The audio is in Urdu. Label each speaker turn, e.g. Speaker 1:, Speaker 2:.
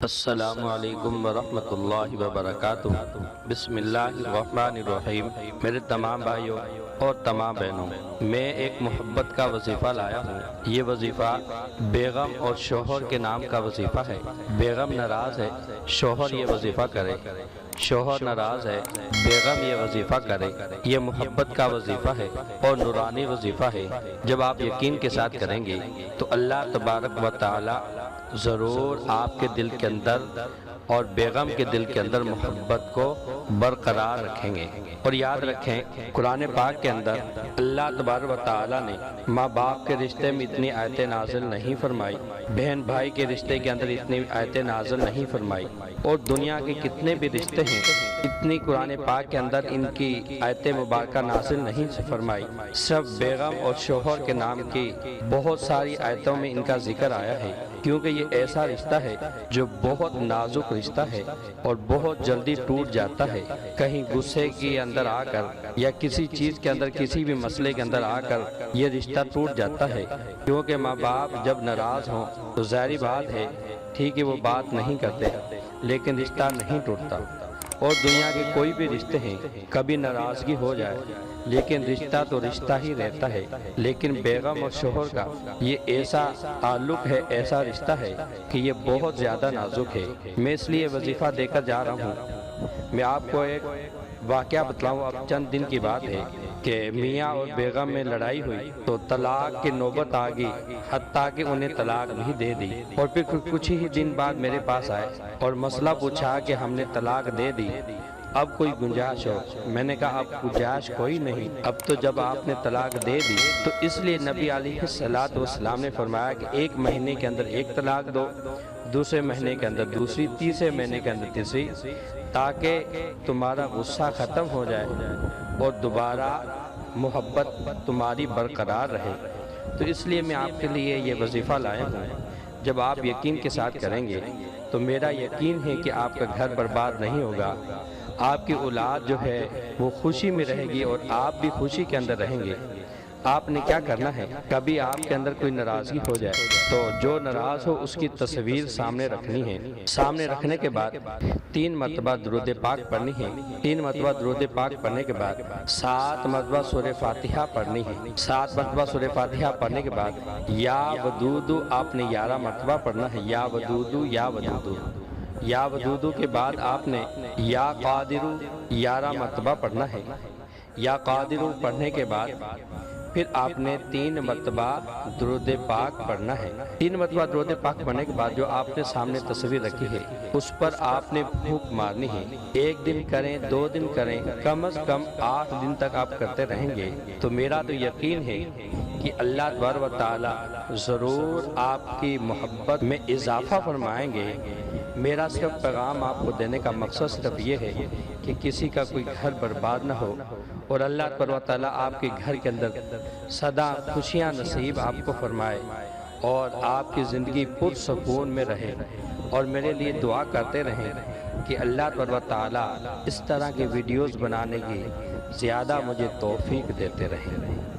Speaker 1: السلام علیکم ورحمۃ اللہ وبرکاتہ۔ بسم اللہ الرحمن الرحیم۔ میرے تمام بھائیوں اور تمام بہنوں، میں ایک محبت کا وظیفہ لایا ہوں۔ یہ وظیفہ بیگم اور شوہر کے نام کا وظیفہ ہے۔ بیگم ناراض ہے، شوہر یہ وظیفہ کرے۔ شوہر ناراض ہے، بیگم یہ وظیفہ کرے۔ یہ محبت کا وظیفہ ہے اور نورانی وظیفہ ہے۔ جب آپ یقین کے ساتھ کریں گے تو اللہ تبارک و تعالی ضرور آپ کے دل کے اندر اور بیگم کے دل کے اندر محبت کو برقرار رکھیں گے۔ اور یاد رکھیں، قرآن پاک کے اندر اللہ تبارک و تعالی نے ماں باپ کے رشتے میں اتنی آیتیں نازل نہیں فرمائی، بہن بھائی کے رشتے کے اندر اتنی آیتیں نازل نہیں فرمائی، اور دنیا کے کتنے بھی رشتے ہیں اتنی قرآن پاک کے اندر ان کی آیتیں مبارکہ نازل نہیں فرمائی۔ صرف بیگم اور شوہر کے نام کی بہت ساری آیتوں میں ان کا ذکر آیا ہے، کیونکہ یہ ایسا رشتہ ہے جو بہت نازک رشتہ ہے اور بہت جلدی ٹوٹ جاتا ہے۔ کہیں غصے کے اندر آ کر یا کسی چیز کے اندر، کسی بھی مسئلے کے اندر آ کر یہ رشتہ ٹوٹ جاتا ہے، کیونکہ ماں باپ جب ناراض ہوں تو ظاہری بات ہے، ٹھیک ہے وہ بات نہیں کرتے لیکن رشتہ نہیں ٹوٹتا۔ اور دنیا کے کوئی بھی رشتے ہیں، کبھی ناراضگی ہو جائے لیکن رشتہ تو رشتہ ہی رہتا ہے۔ لیکن بیگم اور شوہر کا یہ ایسا تعلق ہے، ایسا رشتہ ہے کہ یہ بہت زیادہ نازک ہے۔ میں اس لیے وظیفہ دے کر جا رہا ہوں۔ میں آپ کو ایک واقعہ بتلاؤں، اب چند دن کی بات ہے کہ میاں اور بیگم میں لڑائی ہوئی تو طلاق کی نوبت آ گئی، حتیٰ کہ انہیں طلاق بھی دے دی۔ اور پھر کچھ ہی دن بعد میرے پاس آئے اور مسئلہ پوچھا کہ ہم نے طلاق دے دی، اب کوئی گنجائش ہو؟ میں نے کہا اب گنجائش کوئی نہیں، اب تو جب آپ نے طلاق دے دی تو اس لیے نبی علیہ السلام نے فرمایا کہ ایک مہینے کے اندر ایک طلاق دو، دوسرے مہینے کے اندر دوسری، تیسرے مہینے کے اندر تیسری، تاکہ تمہارا غصہ ختم ہو جائے اور دوبارہ محبت تمہاری برقرار رہے۔ تو اس لیے میں آپ کے لیے یہ وظیفہ لایا ہوں۔ جب آپ یقین کے ساتھ کریں گے تو میرا یقین ہے کہ آپ کا گھر برباد نہیں ہوگا، آپ کی اولاد جو ہے وہ خوشی میں رہے گی اور آپ بھی خوشی کے اندر رہیں گے۔ آپ نے کیا کرنا ہے، کبھی آپ کے اندر کوئی ناراضگی ہو جائے تو جو ناراض ہو اس کی تصویر سامنے رکھنی ہے۔ سامنے رکھنے کے بعد 3 مرتبہ درود پاک پڑھنی ہے۔ 3 مرتبہ درود پاک پڑھنے کے بعد 7 مرتبہ سورہ فاتحہ پڑھنی ہے۔ 7 مرتبہ سورہ فاتحہ پڑھنے کے بعد یا ودودو آپ نے 11 مرتبہ پڑھنا ہے۔ یا ودودو یا ودودو، یا ودودو کے بعد آپ نے یا قادرو 11 مرتبہ پڑھنا ہے۔ یا قادرو پڑھنے کے بعد پھر آپ نے 3 مرتبہ درود پاک پڑھنا ہے۔ 3 مرتبہ درود پاک پڑھنے کے بعد جو آپ نے سامنے تصویر رکھی ہے اس پر آپ نے پھونک مارنی ہے۔ 1 دن کریں، 2 دن کریں، کم از کم 8 دن تک آپ کرتے رہیں گے تو میرا تو یقین ہے کہ اللہ تبارک و تعالی ضرور آپ کی محبت میں اضافہ فرمائیں گے۔ میرا صرف پیغام آپ کو دینے کا مقصد صرف یہ ہے کہ کسی کا کوئی گھر برباد نہ ہو، اور اللہ تبارک و تعالیٰ آپ کے گھر کے اندر سدا خوشیاں نصیب آپ کو فرمائے اور آپ کی زندگی پرسکون میں رہے۔ اور میرے لیے دعا کرتے رہیں کہ اللہ تبارک و تعالیٰ اس طرح کے ویڈیوز بنانے کی زیادہ مجھے توفیق دیتے رہیں۔